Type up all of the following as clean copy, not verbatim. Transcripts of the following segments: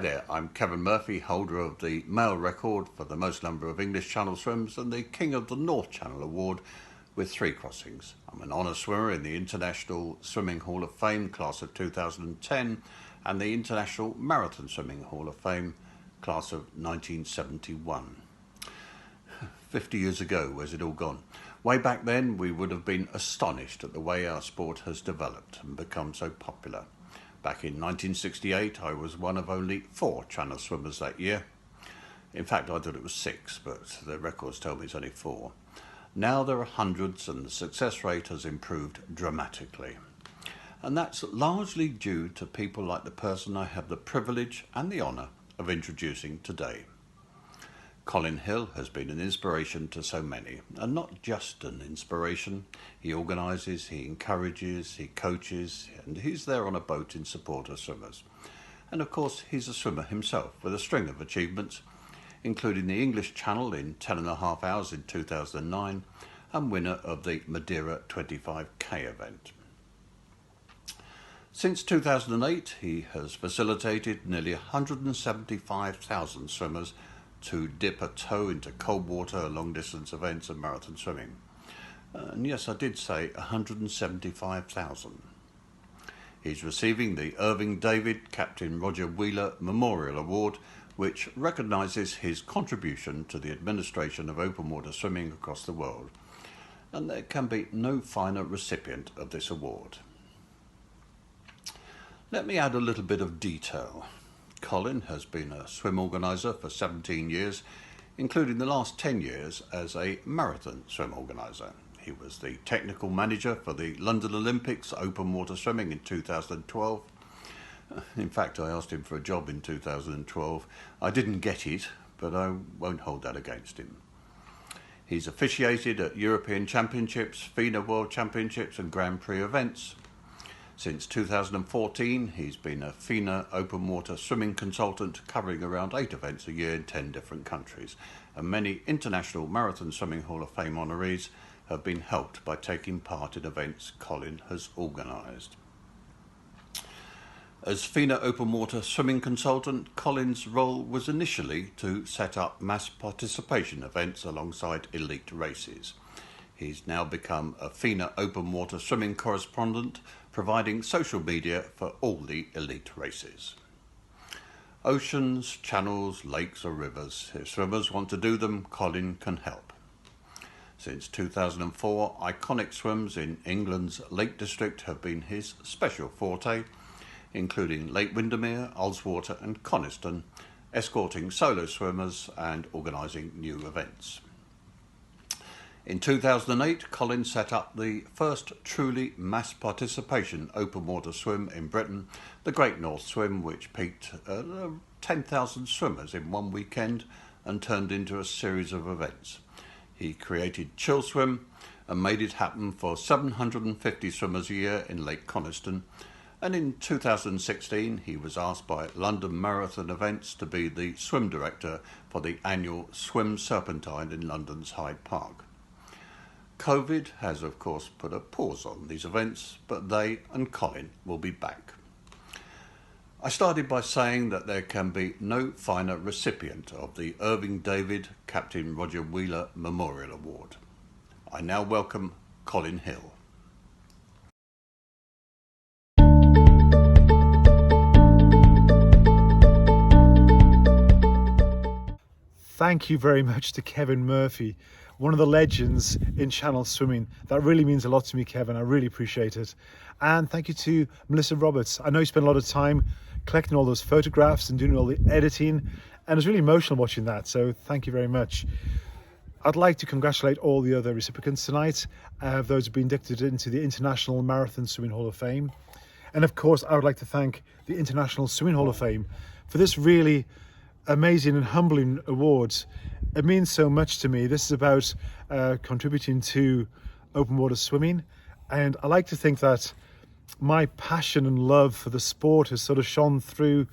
there, I'm Kevin Murphy, holder of the male record for the most number of English Channel swims and the King of the North Channel Award with 3 crossings. I'm an honour swimmer in the International Swimming Hall of Fame class of 2010 and the International Marathon Swimming Hall of Fame class of 1971. 50 years ago, where's it all gone? Way back then, we would have been astonished at the way our sport has developed and become so popular. Back in 1968, I was one of only 4 Channel swimmers that year. In fact, I thought it was 6, but the records tell me it's only 4. Now there are hundreds and the success rate has improved dramatically. And that's largely due to people like the person I have the privilege and the honour of introducing today. Colin Hill has been an inspiration to so many, and not just an inspiration. He organises, he encourages, he coaches, and he's there on a boat in support of swimmers. And of course, he's a swimmer himself with a string of achievements, including the English Channel in 10.5 hours in 2009, and winner of the Madeira 25k event. Since 2008, he has facilitated nearly 175,000 swimmers to dip a toe into cold water, long distance events and marathon swimming. And yes, I did say 175,000. He's receiving the Irving David Captain Roger Wheeler Memorial Award, which recognises his contribution to the administration of open water swimming across the world. And there can be no finer recipient of this award. Let me add a little bit of detail. Colin has been a swim organiser for 17 years, including the last 10 years as a marathon swim organiser. He was the technical manager for the London Olympics open water swimming in 2012. In fact, I asked him for a job in 2012. I didn't get it, but I won't hold that against him. He's officiated at European Championships, FINA World Championships and Grand Prix events. Since 2014, he's been a FINA open water swimming consultant covering around 8 events a year in 10 different countries. And many International Marathon Swimming Hall of Fame honorees have been helped by taking part in events Colin has organised. As FINA open water swimming consultant, Colin's role was initially to set up mass participation events alongside elite races. He's now become a FINA open water swimming correspondent, providing social media for all the elite races. Oceans, channels, lakes or rivers, if swimmers want to do them, Colin can help. Since 2004, iconic swims in England's Lake District have been his special forte, including Lake Windermere, Ullswater and Coniston, escorting solo swimmers and organising new events. In 2008, Colin set up the first truly mass participation open water swim in Britain, the Great North Swim, which peaked 10,000 swimmers in one weekend and turned into a series of events. He created Chill Swim and made it happen for 750 swimmers a year in Lake Coniston. And in 2016, he was asked by London Marathon Events to be the swim director for the annual Swim Serpentine in London's Hyde Park. COVID has, of course, put a pause on these events, but they and Colin will be back. I started by saying that there can be no finer recipient of the Irving David Captain Roger Wheeler Memorial Award. I now welcome Colin Hill. Thank you very much to Kevin Murphy, one of the legends in Channel swimming. That really means a lot to me, Kevin. I really appreciate it. And thank you to Melissa Roberts. I know you spent a lot of time collecting all those photographs and doing all the editing, and it was really emotional watching that, so thank you very much. I'd like to congratulate all the other recipients tonight, those who've been inducted into the International Marathon Swimming Hall of Fame. And of course, I would like to thank the International Swimming Hall of Fame for this really amazing and humbling awards. It means so much to me. This is about contributing to open water swimming, and I like to think that my passion and love for the sport has sort of shone through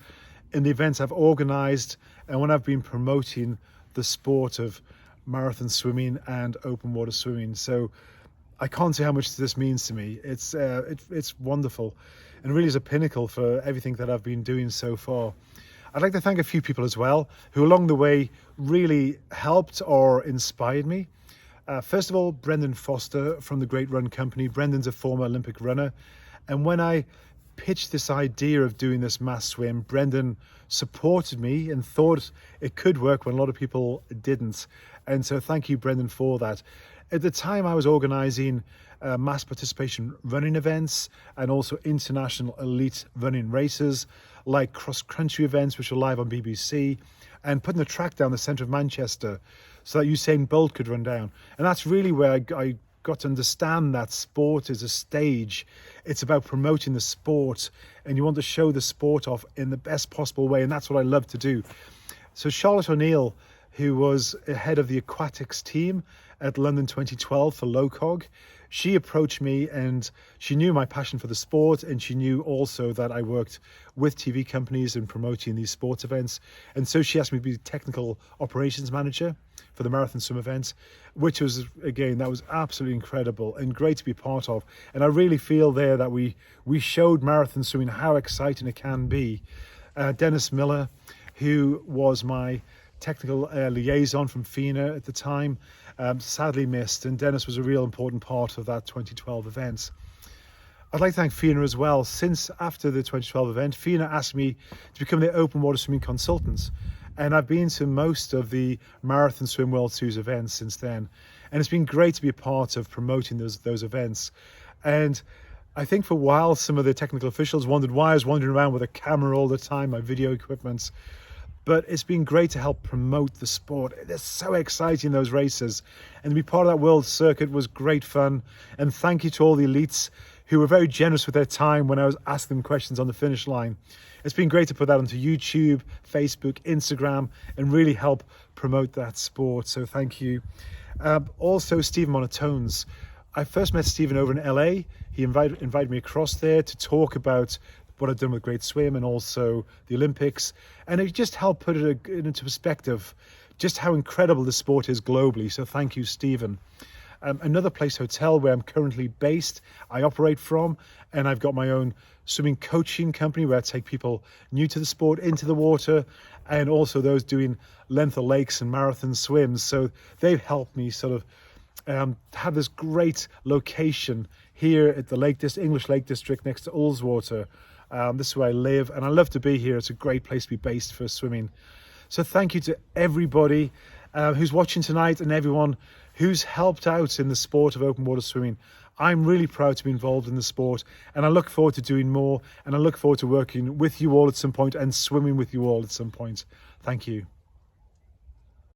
in the events I've organised and when I've been promoting the sport of marathon swimming and open water swimming. So I can't say how much this means to me. It's wonderful and really is a pinnacle for everything that I've been doing so far. I'd like to thank a few people as well who along the way really helped or inspired me. First of all, Brendan Foster from the Great Run Company. Brendan's a former Olympic runner. And when I pitched this idea of doing this mass swim, Brendan supported me and thought it could work when a lot of people didn't. And so thank you, Brendan, for that. At the time, I was organising mass participation running events and also international elite running races like cross-country events, which are live on BBC, and putting a track down the centre of Manchester so that Usain Bolt could run down. And that's really where I got to understand that sport is a stage. It's about promoting the sport, and you want to show the sport off in the best possible way, and that's what I love to do. So Charlotte O'Neill, who was head of the aquatics team at London 2012 for LOCOG, she approached me and she knew my passion for the sport, and she knew also that I worked with TV companies in promoting these sports events. And so she asked me to be technical operations manager for the marathon swim events, which was, again, that was absolutely incredible and great to be part of. And I really feel there that we showed marathon swimming how exciting it can be. Dennis Miller, who was my technical liaison from FINA at the time, sadly missed, and Dennis was a real important part of that 2012 event. I'd like to thank FINA as well. Since after the 2012 event, FINA asked me to become their open water swimming consultant, and I've been to most of the Marathon Swim World Series events since then, and it's been great to be a part of promoting those events. And I think for a while some of the technical officials wondered why I was wandering around with a camera all the time, my video equipment. But it's been great to help promote the sport. It's so exciting, those races. And to be part of that world circuit was great fun. And thank you to all the elites who were very generous with their time when I was asking them questions on the finish line. It's been great to put that onto YouTube, Facebook, Instagram, and really help promote that sport. So thank you. Also, Stephen Monatones. I first met Stephen over in LA. He invited me across there to talk about what I've done with Great Swim and also the Olympics, and it just helped put it into perspective just how incredible the sport is globally. So thank you, Stephen. Another Place Hotel where I'm currently based, I operate from, and I've got my own swimming coaching company where I take people new to the sport into the water, and also those doing length of lakes and marathon swims. So they've helped me sort of have this great location here at the English Lake District next to Ullswater. This is where I live, and I love to be here. It's a great place to be based for swimming. So thank you to everybody who's watching tonight and everyone who's helped out in the sport of open water swimming. I'm really proud to be involved in the sport, and I look forward to doing more, and I look forward to working with you all at some point and swimming with you all at some point. Thank you.